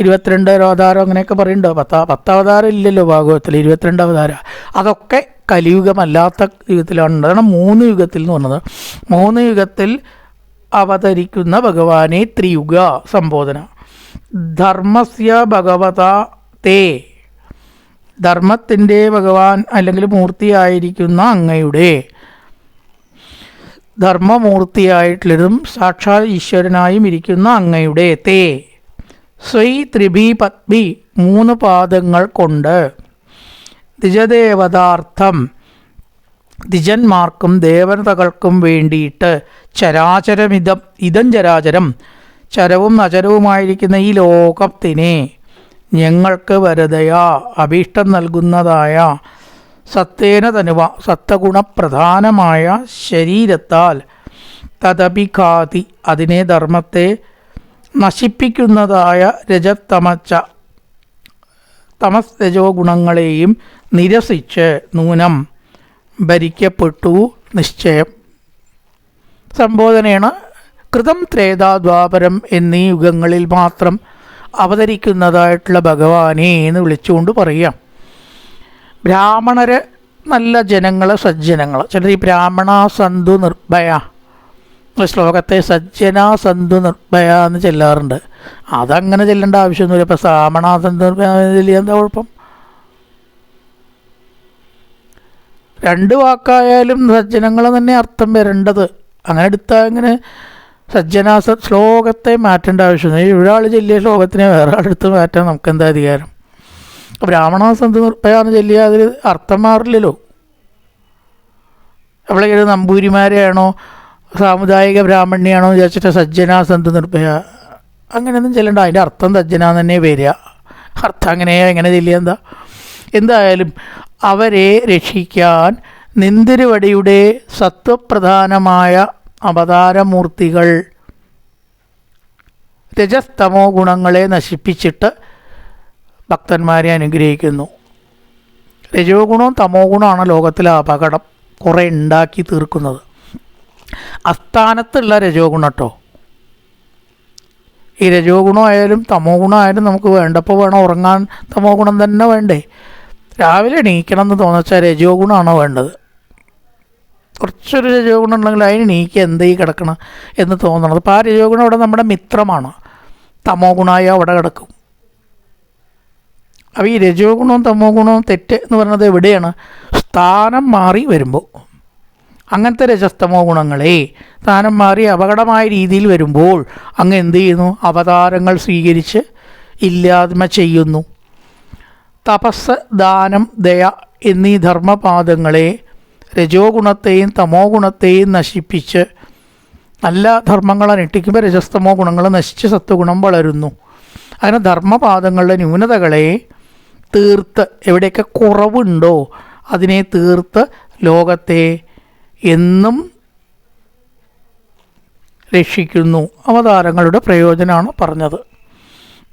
22 അവതാരം അങ്ങനെയൊക്കെ പറയുന്നുണ്ട്. 10 അവതാരം ഇല്ലല്ലോ ഭാഗവതത്തിൽ, 22 അവതാരം. അതൊക്കെ കലിയുഗമല്ലാത്ത യുഗത്തിലാണ്. അതാണ് 3 യുഗത്തിൽ എന്ന് പറഞ്ഞത്. 3 യുഗത്തിൽ അവതരിക്കുന്ന ഭഗവാനെ ത്രിയുഗ സംബോധന. ധർമ്മസ്യ ഭഗവത തേ, ധർമ്മത്തിൻ്റെ ഭഗവാൻ അല്ലെങ്കിൽ മൂർത്തിയായിരിക്കുന്ന അങ്ങയുടെ, ധർമ്മമൂർത്തിയായിട്ടുള്ളതും സാക്ഷാൽ ഈശ്വരനായും ഇരിക്കുന്ന അങ്ങയുടെ തേ സ്വൈ ത്രിഭി പത്മി 3 പാദങ്ങൾ കൊണ്ട് ദ്വിജദേവതാർത്ഥം ദ്വിജന്മാർക്കും ദേവതകൾക്കും വേണ്ടിയിട്ട് ചരാചരമിതം, ഇതം ചരാചരം, ചരവും അചരവുമായിരിക്കുന്ന ഈ ലോകത്തിനെ ഞങ്ങൾക്ക് വരദയാ അഭീഷ്ടം നൽകുന്നതായ സത്തേന തനുവ സത്വഗുണപ്രധാനമായ ശരീരത്താൽ തദഭിഘാതി അതിനെ ധർമ്മത്തെ നശിപ്പിക്കുന്നതായ തമസ് രജോ ഗുണങ്ങളെയും നിരസിച്ച് നൂനം ഭരിക്കപ്പെട്ടു നിശ്ചയം. സംബോധനയാണ്. കൃതം ത്രേതാ ദ്വാപരം എന്നീ യുഗങ്ങളിൽ മാത്രം അവതരിക്കുന്നതായിട്ടുള്ള ഭഗവാനെ എന്ന് വിളിച്ചുകൊണ്ട് പറയാം. ബ്രാഹ്മണര് നല്ല ജനങ്ങൾ, സജ്ജനങ്ങൾ. ചിലർ ഈ ബ്രാഹ്മണ സന്തു നിർഭയ ശ്ലോകത്തെ സജ്ജന സന്തു നിർഭയ എന്ന് ചെല്ലാറുണ്ട്. അതങ്ങനെ ചെല്ലേണ്ട ആവശ്യമൊന്നുമില്ല. ഇപ്പം ബ്രാഹ്മണ സന്തു നിർഭയ ചെല്ലിയ എന്താ കുഴപ്പം? 2 വാക്കായാലും സജ്ജനങ്ങൾ തന്നെ അർത്ഥം വരേണ്ടത്. അങ്ങനെ എടുത്താൽ അങ്ങനെ ശ്ലോകത്തെ മാറ്റേണ്ട ആവശ്യമൊന്നും. ഒരാൾ ചെല്ലിയ ശ്ലോകത്തിനെ വേറെ ആളെടുത്ത് മാറ്റാൻ നമുക്കെന്താ അധികാരം? ബ്രാഹ്മണ സന്ത് നിർഭയാന്ന് ചൊല്ലിയാൽ അതിൽ അർത്ഥം മാറില്ലല്ലോ. എവിടെയെങ്കിലും നമ്പൂരിമാരെയാണോ സാമുദായിക ബ്രാഹ്മണ്യാണോ വിചാരിച്ചിട്ട് സജ്ജന സന്ത് നിർഭയ അങ്ങനെയൊന്നും ചെല്ലണ്ട. അതിൻ്റെ അർത്ഥം സജ്ജന തന്നെ വരിക. അർത്ഥം എങ്ങനെ ചെല്ലിയ എന്തായാലും അവരെ രക്ഷിക്കാൻ നിന്തിരുവടിയുടെ സത്വപ്രധാനമായ അവതാരമൂർത്തികൾ രജസ്തമോ ഗുണങ്ങളെ നശിപ്പിച്ചിട്ട് ഭക്തന്മാരെ അനുഗ്രഹിക്കുന്നു. രജോ ഗുണവും തമോ ഗുണമാണ് ലോകത്തിലെ അപകടം കുറേ ഉണ്ടാക്കി തീർക്കുന്നത്. അസ്ഥാനത്തുള്ള രജോ ഗുണം കേട്ടോ. ഈ രജോ ഗുണമായാലും തമോ ഗുണമായാലും നമുക്ക് വേണ്ടപ്പോൾ വേണം ഉറങ്ങാൻ തമോ ഗുണം തന്നെ വേണ്ടേ? രാവിലെ എണീക്കണം എന്ന് തോന്നിച്ചാൽ രജോ ഗുണമാണോ വേണ്ടത്? കുറച്ചൊരു രജോ ഗുണം ഉണ്ടെങ്കിൽ അതിന് എണീക്കുക എന്തേ കിടക്കണം എന്ന് തോന്നണത്. അപ്പോൾ ആ രജോ ഗുണം അവിടെ നമ്മുടെ മിത്രമാണ്. തമോ ഗുണമായി അവിടെ കിടക്കും. അപ്പോൾ ഈ രജോ ഗുണവും തമോ ഗുണവും തെറ്റ് എന്ന് പറയുന്നത് എവിടെയാണ്? സ്ഥാനം മാറി വരുമ്പോൾ. അങ്ങനത്തെ രജസ്തമോ ഗുണങ്ങളെ സ്ഥാനം മാറി അപകടമായ രീതിയിൽ വരുമ്പോൾ അങ്ങ് എന്ത് ചെയ്യുന്നു? അവതാരങ്ങൾ സ്വീകരിച്ച് ഇല്ലായ്മ ചെയ്യുന്നു. തപസ്, ദാനം, ദയ എന്നീ ധർമ്മപാദങ്ങളെ രജോ ഗുണത്തെയും തമോ ഗുണത്തെയും നശിപ്പിച്ച് നല്ല ധർമ്മങ്ങൾ അനുഷ്ഠിക്കുമ്പോൾ രജസ്തമോ ഗുണങ്ങൾ നശിച്ച് സത്വഗുണം വളരുന്നു. അങ്ങനെ ധർമ്മപാദങ്ങളുടെ ന്യൂനതകളെ തീർത്ത് എവിടെയൊക്കെ കുറവുണ്ടോ അതിനെ തീർത്ത് ലോകത്തെ എന്നും രക്ഷിക്കുന്നു. അവതാരങ്ങളുടെ പ്രയോജനമാണ് പറഞ്ഞത്.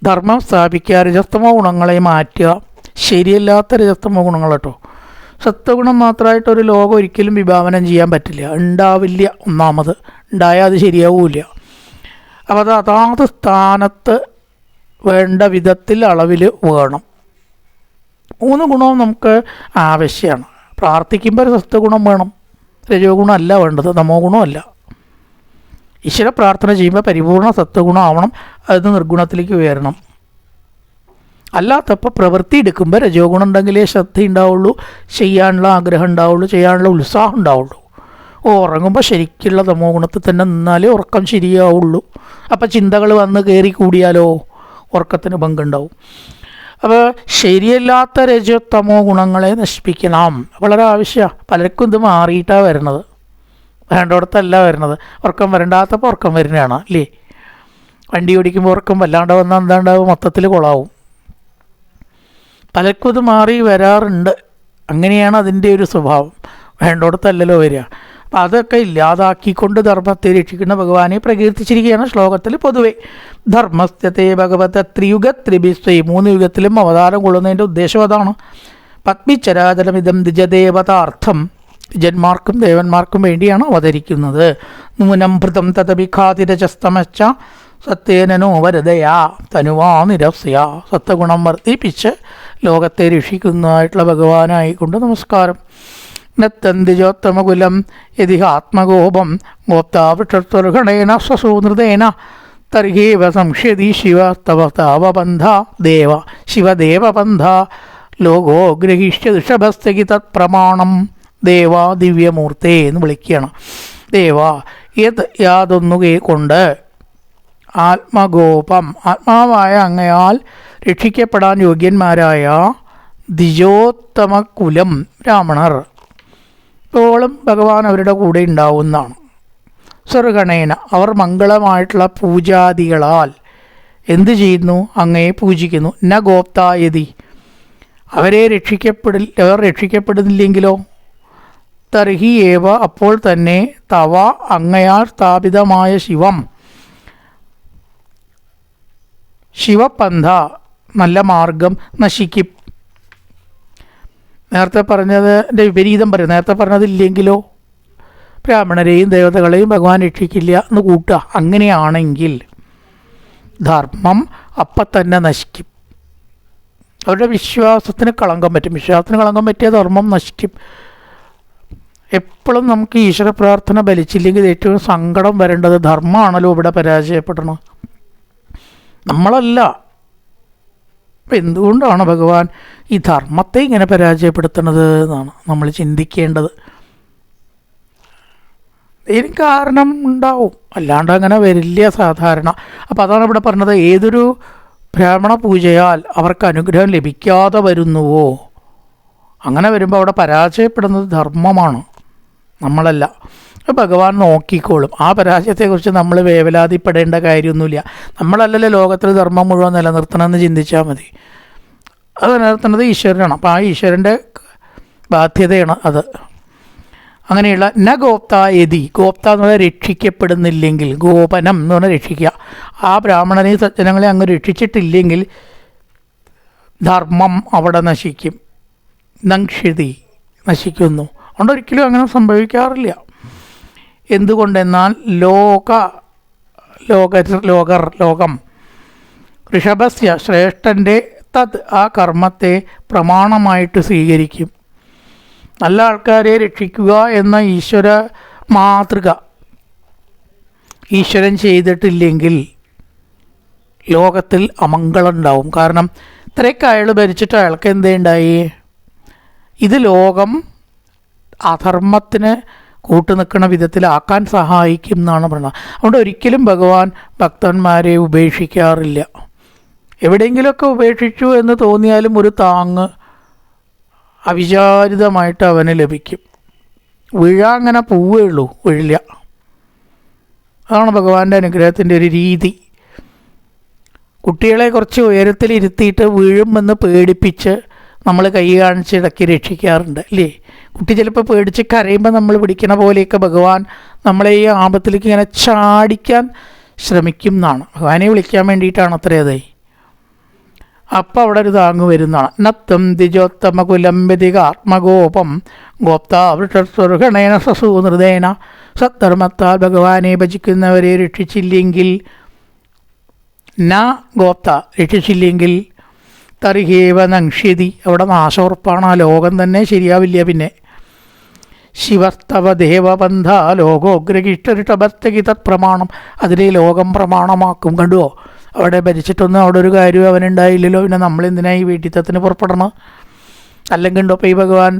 ധർമ്മം സ്ഥാപിക്കുക, രജസ്തമോ ഗുണങ്ങളെ മാറ്റുക. ശരിയല്ലാത്ത രജസ്തമോ ഗുണങ്ങൾ കേട്ടോ. സത്വഗുണം മാത്രമായിട്ടൊരു ലോകം ഒരിക്കലും വിഭാവനം ചെയ്യാൻ പറ്റില്ല, ഉണ്ടാവില്ല. ഒന്നാമത് ഉണ്ടായാൽ അത് ശരിയാവില്ല. അപ്പോൾ അത് അതാത് സ്ഥാനത്ത് വേണ്ട വിധത്തിൽ അളവിൽ വേണം. 3 ഗുണവും നമുക്ക് ആവശ്യമാണ്. പ്രാർത്ഥിക്കുമ്പോൾ സത്വഗുണം വേണം, രജോ ഗുണമല്ല വേണ്ടത്, തമോ ഗുണമല്ല. ഈശ്വര പ്രാർത്ഥന ചെയ്യുമ്പോൾ പരിപൂർണ സത്വഗുണം ആവണം, അത് നിർഗുണത്തിലേക്ക് ഉയരണം. അല്ലാത്തപ്പോൾ പ്രവൃത്തി എടുക്കുമ്പോൾ രജോ ഗുണം ഉണ്ടെങ്കിലേ ശ്രദ്ധ ഉണ്ടാവുള്ളൂ, ചെയ്യാനുള്ള ആഗ്രഹം ഉണ്ടാവുള്ളൂ, ചെയ്യാനുള്ള ഉത്സാഹം ഉണ്ടാവുള്ളൂ. ഉറങ്ങുമ്പോൾ ശരിക്കുള്ള തമോ ഗുണത്തിൽ തന്നെ നിന്നാലേ ഉറക്കം ശരിയാവുള്ളൂ. അപ്പോൾ ചിന്തകൾ വന്ന് കയറി കൂടിയാലോ ഉറക്കത്തിന് പങ്കുണ്ടാവും. അപ്പോൾ ശരിയല്ലാത്ത രജോ തമോ ഗുണങ്ങളെ നശിപ്പിക്കണം, വളരെ ആവശ്യമാണ്. പലർക്കും ഇത് മാറിയിട്ടാണ് വരുന്നത്, വേണ്ടയിടത്തല്ല വരുന്നത്. ഉറക്കം വരണ്ടാത്തപ്പോൾ ഉറക്കം വരുന്നതാണ് അല്ലേ? വണ്ടി ഓടിക്കുമ്പോൾ ഉറക്കം വല്ലാണ്ട് വന്നാൽ എന്താണ്ടാവും, മൊത്തത്തിൽ കുളാവും. പലർക്കും ഇത് മാറി വരാറുണ്ട്. അങ്ങനെയാണ് അതിൻ്റെ ഒരു സ്വഭാവം. വേണ്ടോടത്തല്ലല്ലോ വരിക. അപ്പം അതൊക്കെ ഇല്ലാതാക്കിക്കൊണ്ട് ധർമ്മത്തെ രക്ഷിക്കുന്ന ഭഗവാനെ പ്രകീർത്തിച്ചിരിക്കുകയാണ് ശ്ലോകത്തിൽ പൊതുവെ. ധർമ്മസ്ഥത്തെ ഭഗവത ത്രിയുഗത്രിഭിസ്വൈ, 3 യുഗത്തിലും അവതാരം കൊള്ളുന്നതിൻ്റെ ഉദ്ദേശം അതാണ്. പത്മിച്ചരാചരമിതം ദ്വിജദേവതാർത്ഥം, ദ്വിജന്മാർക്കും ദേവന്മാർക്കും വേണ്ടിയാണ് അവതരിക്കുന്നത്. നൂനം ഭൃതം തതഭിഖാതിരചസ്തമച്ച സത്യേനോ വരദയാ തനുവാ നിരസ്യ, സത്വഗുണം വർദ്ധിപ്പിച്ച് ലോകത്തെ രക്ഷിക്കുന്നതായിട്ടുള്ള ഭഗവാനായിക്കൊണ്ട് നമസ്കാരം. നത്തന്തിജോത്തമകുലം യതിഹാത്മഗോപം ഗോപ്താവൃക്ഷത്വർഗണേന സ്വസൂനൃതേന തർഹേവ സംഷ്യതി ശിവ തവ താവബന്ധ ദേവ ശിവദേവബന്ധ ലോകോ ഗ്രഹിഷ്യ ഋഷഭസ്ഥകി തത് പ്രമാണം ദേവ ദിവ്യമൂർത്തേ എന്ന് വിളിക്കുകയാണ്. ദേവ യാതൊന്നുകെ കൊണ്ട് ആത്മഗോപം, ആത്മാവായ അങ്ങയാൽ രക്ഷിക്കപ്പെടാൻ യോഗ്യന്മാരായ ദ്വിജോത്തമകുലം ബ്രാഹ്മണർ എപ്പോഴും ഭഗവാൻ അവരുടെ കൂടെ ഉണ്ടാവുന്നതാണ്. സ്വർഗണേന, അവർ മംഗളമായിട്ടുള്ള പൂജാദികളാൽ എന്ത് ചെയ്യുന്നു? അങ്ങയെ പൂജിക്കുന്നു. ന ഗോപ്തായതി, അവർ രക്ഷിക്കപ്പെടുന്നില്ലെങ്കിലോ? തർഹി ഏവ, അപ്പോൾ തന്നെ തവ അങ്ങയാൽ സ്ഥാപിതമായ ശിവപന്ഥ നല്ല മാർഗം നശിക്കും. നേരത്തെ പറഞ്ഞതിൻ്റെ വിപരീതം പറയും. നേരത്തെ പറഞ്ഞതില്ലെങ്കിലോ ബ്രാഹ്മണരെയും ദേവതകളെയും ഭഗവാൻ രക്ഷിക്കില്ല എന്ന് കൂട്ടുക. അങ്ങനെയാണെങ്കിൽ ധർമ്മം അപ്പം തന്നെ നശിക്കും. അവരുടെ വിശ്വാസത്തിന് കളങ്കം പറ്റും. വിശ്വാസത്തിന് കളങ്കം പറ്റിയ ധർമ്മം നശിക്കും. എപ്പോഴും നമുക്ക് ഈശ്വര പ്രാർത്ഥന ബലിച്ചില്ലെങ്കിൽ ഏറ്റവും സങ്കടം വരേണ്ടത് ധർമ്മമാണല്ലോ ഇവിടെ പരാജയപ്പെടണം, നമ്മളല്ല. അപ്പം എന്തുകൊണ്ടാണ് ഭഗവാൻ ഈ ധർമ്മത്തെ ഇങ്ങനെ പരാജയപ്പെടുത്തുന്നത് എന്നാണ് നമ്മൾ ചിന്തിക്കേണ്ടത്. ഇതിന് കാരണം ഉണ്ടാവും, അല്ലാണ്ട് അങ്ങനെ വരില്ല സാധാരണ. അപ്പോൾ അതാണ് ഇവിടെ പറഞ്ഞത്, ഏതൊരു ബ്രാഹ്മണ പൂജയാൽ അവർക്ക് അനുഗ്രഹം ലഭിക്കാതെ വരുന്നുവോ, അങ്ങനെ വരുമ്പോൾ അവിടെ പരാജയപ്പെടുന്നത് ധർമ്മമാണ്, നമ്മളല്ല. ഭഗവാൻ നോക്കിക്കോളും. ആ പരാജയത്തെക്കുറിച്ച് നമ്മൾ വേവലാതിപ്പെടേണ്ട കാര്യമൊന്നുമില്ല. നമ്മളല്ലല്ലോ ലോകത്തിൽ ധർമ്മം മുഴുവൻ നിലനിർത്തണമെന്ന് ചിന്തിച്ചാൽ മതി. അത് നിലനിർത്തുന്നത് ഈശ്വരനാണ്. അപ്പോൾ ആ ഈശ്വരൻ്റെ ബാധ്യതയാണ് അത്. അങ്ങനെയുള്ള ന ഗോപ്തായതി, ഗോപ്ത എന്ന് പറഞ്ഞാൽ രക്ഷിക്കപ്പെടുന്നില്ലെങ്കിൽ, ഗോപനം എന്ന് പറഞ്ഞാൽ രക്ഷിക്കുക. ആ ബ്രാഹ്മണനെയും സജ്ജനങ്ങളെ അങ്ങ് രക്ഷിച്ചിട്ടില്ലെങ്കിൽ ധർമ്മം അവിടെ നശിക്കും. നങ്ഷിതി, നശിക്കുന്നു. അതുകൊണ്ട് ഒരിക്കലും അങ്ങനെ സംഭവിക്കാറില്ല. എന്തുകൊണ്ടെന്നാൽ ലോകം ഋഷഭസ്യ, ശ്രേഷ്ഠൻ്റെ തത്, ആ കർമ്മത്തെ പ്രമാണമായിട്ട് സ്വീകരിക്കും. നല്ല ആൾക്കാരെ രക്ഷിക്കുക എന്ന ഈശ്വര മാതൃക ഈശ്വരൻ ചെയ്തിട്ടില്ലെങ്കിൽ ലോകത്തിൽ അമംഗളം ഉണ്ടാവും. കാരണം ഇത്രയൊക്കെ അയാൾ ഭരിച്ചിട്ട് അയാൾക്ക് എന്തേണ്ടായി? ഇത് ലോകം അധർമ്മത്തിന് കൂട്ടുനിൽക്കുന്ന വിധത്തിലാക്കാൻ സഹായിക്കും എന്നാണ് പറയുന്നത്. അതുകൊണ്ട് ഒരിക്കലും ഭഗവാൻ ഭക്തന്മാരെ ഉപേക്ഷിക്കാറില്ല. എവിടെയെങ്കിലുമൊക്കെ ഉപേക്ഷിച്ചു എന്ന് തോന്നിയാലും ഒരു താങ്ങ് അവിചാരിതമായിട്ട് അവന് ലഭിക്കും. അങ്ങനെ പോവേ ഉള്ളൂ, വീഴില്ല. അതാണ് ഭഗവാന്റെ അനുഗ്രഹത്തിൻ്റെ ഒരു രീതി. കുട്ടികളെ കുറച്ച് ഉയരത്തിലിരുത്തിയിട്ട് വീഴുമെന്ന് പേടിപ്പിച്ച് നമ്മൾ കൈ കാണിച്ച് ഇടയ്ക്ക് രക്ഷിക്കാറുണ്ട് അല്ലേ? കുട്ടി ചിലപ്പോൾ പേടിച്ച് കരയുമ്പോൾ നമ്മൾ പിടിക്കണ പോലെയൊക്കെ ഭഗവാൻ നമ്മളെ ഈ ആപത്തിലേക്ക് ഇങ്ങനെ ചാടിക്കാൻ ശ്രമിക്കും എന്നാണ്. ഭഗവാനെ വിളിക്കാൻ വേണ്ടിയിട്ടാണ് അത്രയതേ. അപ്പം അവിടെ ഒരു താങ്ങ് വരുന്നതാണ്. നത്തം ദ്വിജോത്തമകുലംബിക ആത്മഗോപം ഗോപ്താവൃഷസ്വർഗണേന സസൂനൃതേന, സദ്ധർമ്മത്താൽ ഭഗവാനെ ഭജിക്കുന്നവരെ രക്ഷിച്ചില്ലെങ്കിൽ, ന ഗോപ്ത രക്ഷിച്ചില്ലെങ്കിൽ തർഹേവ നങ്ഷ്യതി, അവിടെ നാശം ഉറപ്പാണ്. ആ ലോകം തന്നെ ശരിയാവില്ല. പിന്നെ ശിവസ്തവ ദേവബന്ധ ലോകോഗ്രഹിഷ്ടരിഷഭസ്തകി തത് പ്രമാണം, അതിനെ ലോകം പ്രമാണമാക്കും. കണ്ടുവോ? അവിടെ ഭരിച്ചിട്ടൊന്നും അവിടെ ഒരു കാര്യവും അവനുണ്ടായില്ലല്ലോ. പിന്നെ നമ്മളെന്തിനായി വീട്ടിത്തത്തിന് പുറപ്പെടണം? അല്ലെങ്കിൽ ഉണ്ടോ ഇപ്പോൾ ഈ ഭഗവാൻ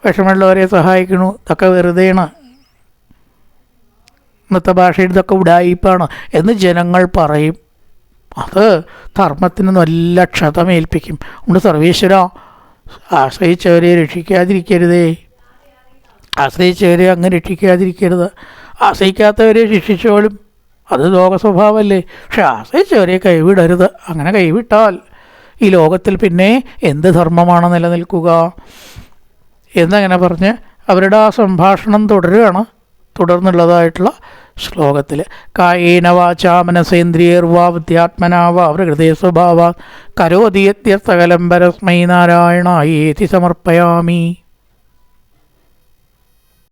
വിഷമമുള്ളവരെ സഹായിക്കണു? ഇതൊക്കെ വെറുതെയാണ്, ഇന്നത്തെ ഭാഷയിൽ ഇതൊക്കെ ഉഡായിപ്പാണ് എന്ന് ജനങ്ങൾ പറയും. അത് ധർമ്മത്തിന് നല്ല ക്ഷതമേൽപ്പിക്കും. അതുകൊണ്ട് സർവേശ്വര, ആശ്രയിച്ചവരെ രക്ഷിക്കാതിരിക്കരുതേ, ആശ്രയിച്ചവരെ അങ്ങ് രക്ഷിക്കാതിരിക്കരുത്. ആശ്രയിക്കാത്തവരെ ശിക്ഷിച്ചോളും. അത് ലോക സ്വഭാവമല്ലേ. പക്ഷെ ആശ്രയിച്ചവരെ കൈവിടരുത്. അങ്ങനെ കൈവിട്ടാൽ ഈ ലോകത്തിൽ പിന്നെ എന്ത് ധർമ്മമാണ് നിലനിൽക്കുക എന്നങ്ങനെ പറഞ്ഞ് അവരുടെ ആ സംഭാഷണം തുടരുകയാണ്. തുടർന്നുള്ളതായിട്ടുള്ള ശ്ലോകത്തിൽ കായേന വാചാ മനസേന്ദ്രിയർവാ ബുദ്ധ്യാത്മനാ വാ പ്രകൃതേ സ്വഭാവാ കരോതി യദ്യസകലം പരസ്മൈ നാരായണായേതി സമർപ്പയാമി.